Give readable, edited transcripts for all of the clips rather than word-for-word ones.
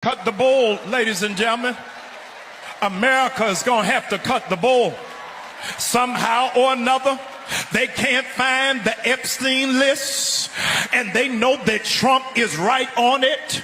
Cut the bull, ladies and gentlemen. America is going to have to cut the bull. Somehow or another, they can't find the Epstein list, and they know that Trump is right on it.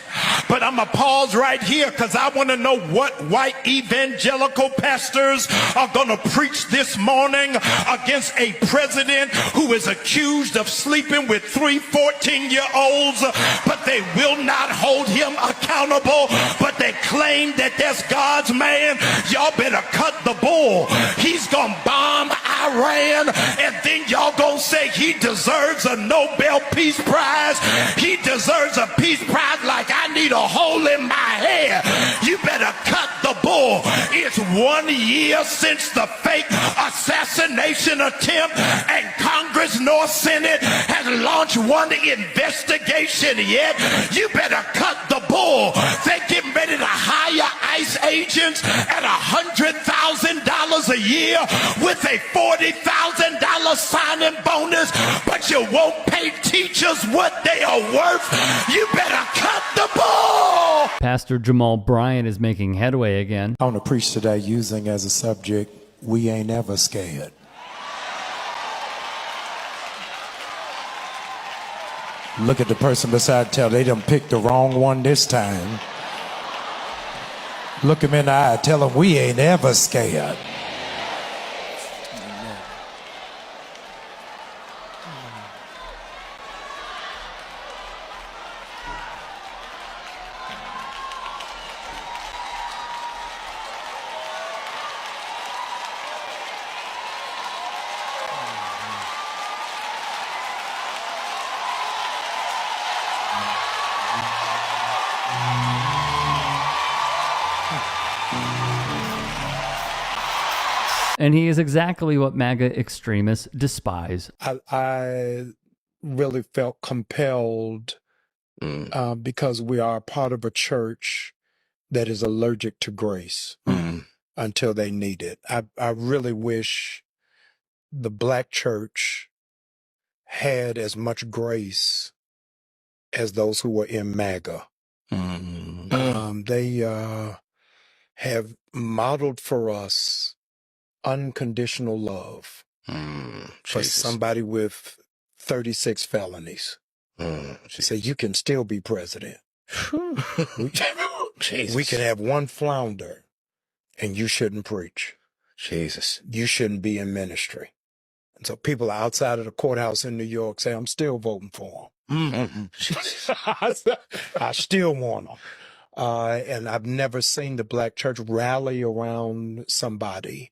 But I'm going to pause right here because I want to know what white evangelical pastors are going to preach this morning against a president who is accused of sleeping with 3 14-year-olds, but they will not hold him accountable, but they claim that that's God's man. Y'all better cut the bull. He's going to bomb Iran, and then y'all gonna say he deserves a Nobel Peace Prize. He deserves a peace prize like I need a hole in my head. You better cut the bull. It's 1 year since the fake assassination attempt, and Congress nor Senate has launched one investigation yet. You better cut the bull. They're getting ready to hire ICE agents at $100,000 a year with a $40,000 signing bonus, but you won't pay teachers what they are worth. You better cut the bull. Pastor Jamal Bryant is making headway again. I want to preach today using as a subject, we ain't ever scared. Look at the person beside, tell they done picked the wrong one this time. Look him in the eye, tell him we ain't ever scared. And he is exactly what MAGA extremists despise. I really felt compelled because we are part of a church that is allergic to grace until they need it. I really wish the black church had as much grace as those who were in MAGA. They have modeled for us unconditional love for somebody with 36 felonies. Say you can still be president. We can have one flounder and you shouldn't preach. Jesus. You shouldn't be in ministry. And so people outside of the courthouse in New York say, I'm still voting for them. I still want them. And I've never seen the black church rally around somebody.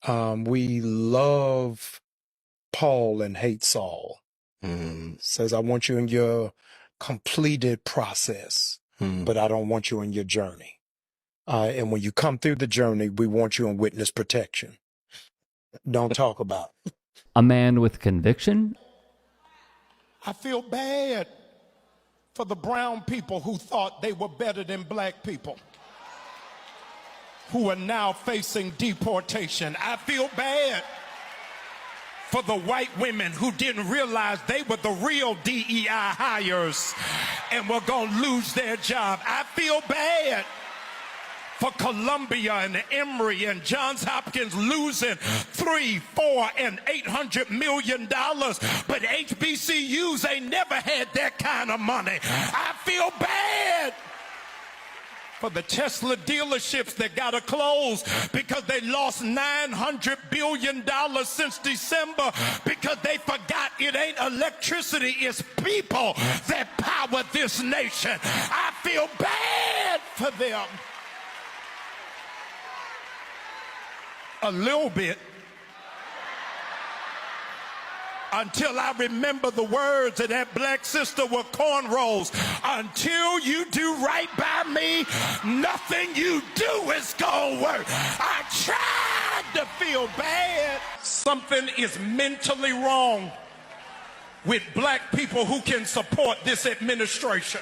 We love Paul and hate Saul. Says, I want you in your completed process, but I don't want you in your journey. And when you come through the journey, we want you in witness protection. Don't talk about it. A man with conviction. I feel bad for the brown people who thought they were better than black people, who are now facing deportation. I feel bad for the white women who didn't realize they were the real DEI hires and were going to lose their job. I feel bad for Columbia and Emory and Johns Hopkins losing $300, $400, and $800 million, but HBCUs ain't never had that kind of money. I feel bad for the Tesla dealerships that got to close because they lost $900 billion since December because they forgot it ain't electricity, it's people that power this nation. I feel bad for them. A little bit. Until I remember the words of that black sister with cornrows. Until you do right by me, nothing you do is gonna work. I tried to feel bad. Something is mentally wrong with black people who can support this administration.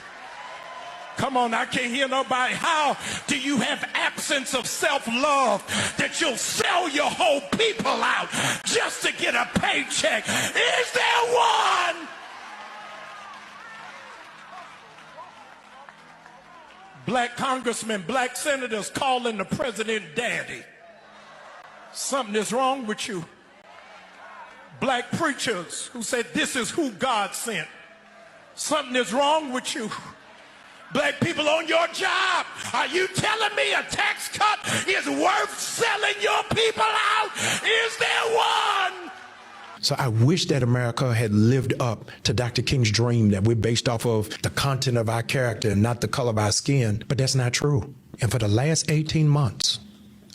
Come on, I can't hear nobody. How do you have absence of self-love that you'll sell your whole people out just to get a paycheck? Is there one? Black congressmen, black senators calling the president daddy. Something is wrong with you. Black preachers who said this is who God sent. Something is wrong with you. Black people on your job, are you telling me a tax cut is worth selling your people out? Is there one? So I wish that America had lived up to Dr. King's dream that we're based off of the content of our character and not the color of our skin, but that's not true. And for the last 18 months,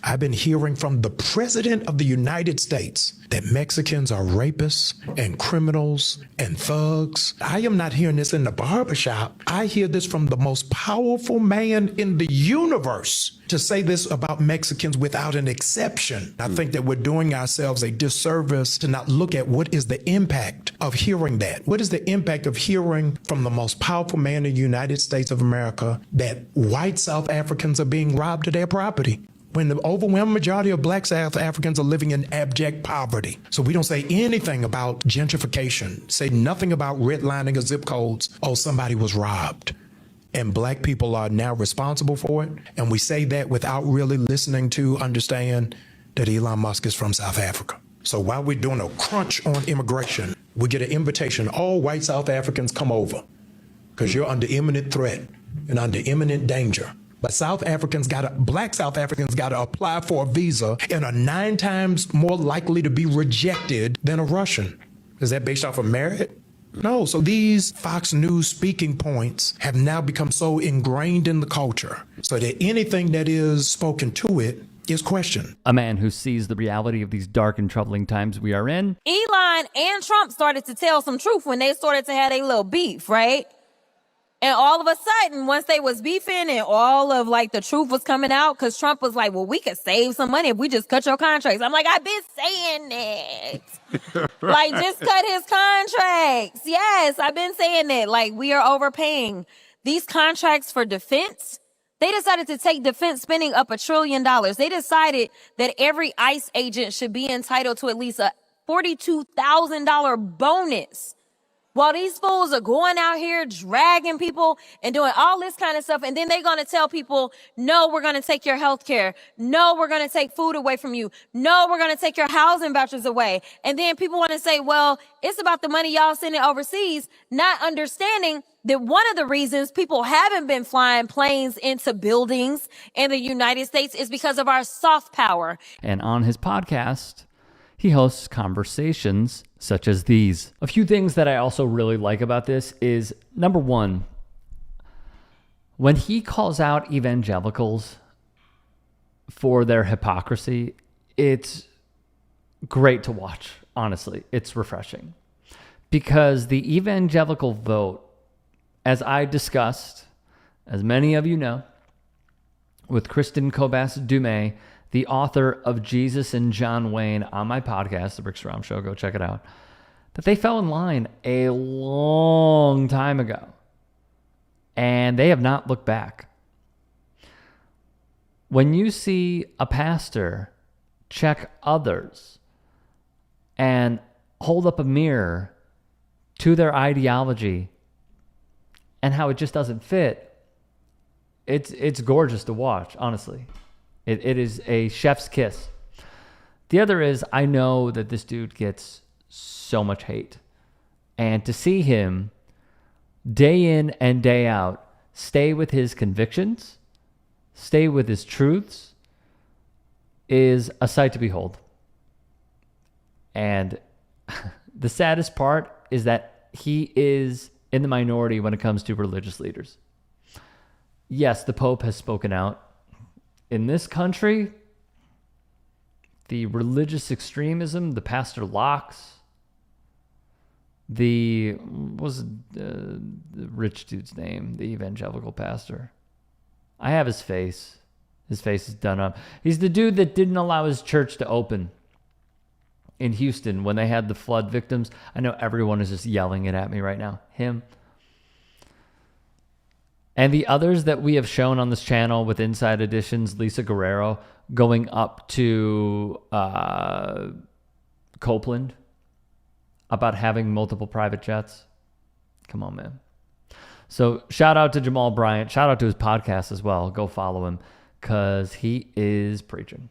I've been hearing from the President of the United States that Mexicans are rapists and criminals and thugs. I am not hearing this in the barbershop. I hear this from the most powerful man in the universe to say this about Mexicans without an exception. I think that we're doing ourselves a disservice to not look at what is the impact of hearing that. What is the impact of hearing from the most powerful man in the United States of America that white South Africans are being robbed of their property, when the overwhelming majority of black South Africans are living in abject poverty? So we don't say anything about gentrification, say nothing about redlining of zip codes. Oh, somebody was robbed. And black people are now responsible for it. And we say that without really listening to understand that Elon Musk is from South Africa. So while we're doing a crunch on immigration, we get an invitation, all white South Africans come over because you're under imminent threat and under imminent danger. But black South Africans gotta apply for a visa and are 9 times more likely to be rejected than a Russian. Is that based off of merit? No. So these Fox News speaking points have now become so ingrained in the culture so that anything that is spoken to it is questioned. A man who sees the reality of these dark and troubling times we are in. Elon and Trump started to tell some truth when they started to have a little beef, right? And all of a sudden, once they was beefing and all of like the truth was coming out, because Trump was like, well, we could save some money if we just cut your contracts. I'm like, I've been saying that. Like, just cut his contracts. Yes, I've been saying that. Like, we are overpaying. These contracts for defense, they decided to take defense spending up $1 trillion. They decided that every ICE agent should be entitled to at least a $42,000 bonus. While these fools are going out here dragging people and doing all this kind of stuff, and then they're going to tell people, no, we're going to take your health care. No, we're going to take food away from you. No, we're going to take your housing vouchers away. And then people want to say, well, it's about the money y'all sending overseas, not understanding that one of the reasons people haven't been flying planes into buildings in the United States is because of our soft power. And on his podcast, he hosts conversations such as these. A few things that I also really like about this is, number one, when he calls out evangelicals for their hypocrisy, it's great to watch, honestly. It's refreshing. Because the evangelical vote, as I discussed, as many of you know, with Kristen Kobas-Dumais, the author of Jesus and John Wayne, on my podcast, The Rick Strom Show, go check it out, that they fell in line a long time ago. And they have not looked back. When you see a pastor check others and hold up a mirror to their ideology and how it just doesn't fit, it's gorgeous to watch, honestly. It is a chef's kiss. The other is, I know that this dude gets so much hate. And to see him day in and day out stay with his convictions, stay with his truths, is a sight to behold. And the saddest part is that he is in the minority when it comes to religious leaders. Yes, the Pope has spoken out. In this country, the religious extremism, the Pastor Locks, the rich dude's name, the evangelical pastor. I have his face. His face is done up. He's the dude that didn't allow his church to open in Houston when they had the flood victims. I know everyone is just yelling it at me right now. Him. And the others that we have shown on this channel with Inside Editions, Lisa Guerrero going up to Copeland about having multiple private jets. Come on, man. So shout out to Jamal Bryant. Shout out to his podcast as well. Go follow him because he is preaching.